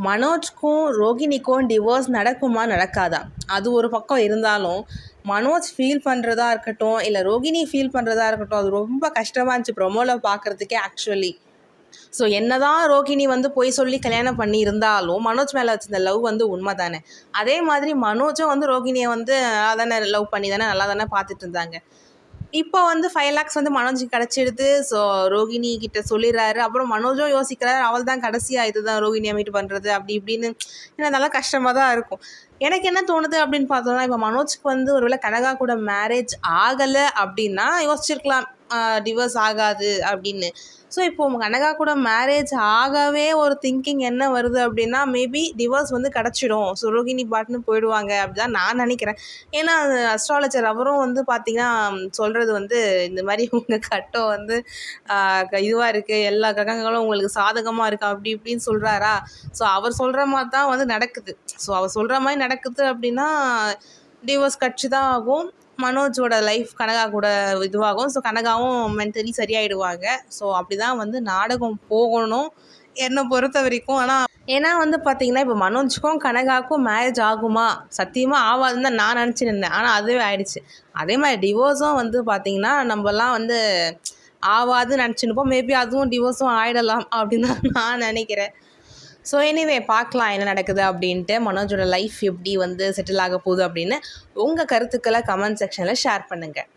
மனோஜ்க்கும் ரோகிணிக்கும் divorce நடக்குமா நடக்காதா அது ஒரு பக்கம் இருந்தாலும், மனோஜ் ஃபீல் பண்ணுறதா இருக்கட்டும், இல்லை ரோகிணி ஃபீல் பண்ணுறதா இருக்கட்டும், அது ரொம்ப கஷ்டமாக இருந்துச்சு ப்ரொமோவில் பார்க்குறதுக்கே ஆக்சுவலி. ஸோ என்னதான் ரோகிணி வந்து போய் சொல்லி கல்யாணம் பண்ணி இருந்தாலும் மனோஜ் மேலே வச்சிருந்த லவ் வந்து உண்மை தானே. அதே மாதிரி மனோஜும் வந்து ரோகிணியை வந்து நல்லா தானே லவ் பண்ணி தானே நல்லா தானே பார்த்துட்டு இருந்தாங்க. இப்போ வந்து 5 lakhs வந்து மனோஜுக்கு கிடச்சிடுது. ஸோ ரோகிணி கிட்ட சொல்லிடுறாரு. அப்புறம் மனோஜும் யோசிக்கிறாரு, அவள் தான் கடைசியாக இதுதான் ரோகிணியை மீட் பண்ணுறது அப்படி இப்படின்னு. ஏன்னா அதெல்லாம் கஷ்டமாக தான் இருக்கும். எனக்கு என்ன தோணுது அப்படின்னு பார்த்தோம்னா, இப்போ மனோஜ்க்கு வந்து ஒருவேளை கனகா கூட மேரேஜ் ஆகலை அப்படின்னா யோசிச்சிருக்கலாம் டிவோர்ஸ் ஆகாது அப்படின்னு. ஸோ இப்போது கனகா கூட மேரேஜ் ஆகவே ஒரு திங்கிங் என்ன வருது அப்படின்னா, மேபி டிவோர்ஸ் வந்து கிடச்சிடும். ஸோ ரோகிணி பாட்டுன்னு போயிடுவாங்க அப்படி தான் நான் நினைக்கிறேன். ஏன்னா அஸ்ட்ராலஜர் அவரும் வந்து பார்த்திங்கன்னா சொல்கிறது வந்து இந்த மாதிரி உங்கள் கட்டம் வந்து இதுவாக இருக்குது, எல்லா கிரகங்களும் உங்களுக்கு சாதகமாக இருக்குது அப்படி இப்படின்னு சொல்கிறாரா. ஸோ அவர் சொல்கிற மாதிரி தான் வந்து நடக்குது. ஸோ அவர் சொல்கிற மாதிரி நடக்குது அப்படின்னா டிவோர்ஸ் கட்சி தான் ஆகும். மனோஜோட லைஃப் கனகா கூட இதுவாகும். ஸோ கனகாவும் மென்டலி சரியாயிடுவாங்க. ஸோ அப்படி தான் வந்து நாடகம் போகணும் என்னை பொறுத்த வரைக்கும். ஆனால் ஏன்னா வந்து பார்த்திங்கன்னா, இப்போ மனோஜுக்கும் கனகாவுக்கும் மேரேஜ் ஆகுமா? சத்தியமாக ஆகாதுன்னு தான் நான் நினச்சி நின்றேன். ஆனால் அதுவே ஆயிடுச்சு. அதே மாதிரி டிவோர்ஸும் வந்து பார்த்திங்கன்னா, நம்மலாம் வந்து ஆகாதுன்னு நினச்சிருப்போம். மேபி அதுவும் டிவோர்ஸும் ஆகிடலாம் அப்படின்னு தான் நான் நினைக்கிறேன். ஸோ எனிவே பார்க்கலாம் என்ன நடக்குது அப்படின்ட்டு. மனோஜோட லைஃப் எப்படி வந்து செட்டில் ஆக போகுது அப்படின்னு உங்கள் கருத்துக்களை கமெண்ட் செக்ஷனில் ஷேர் பண்ணுங்கள்.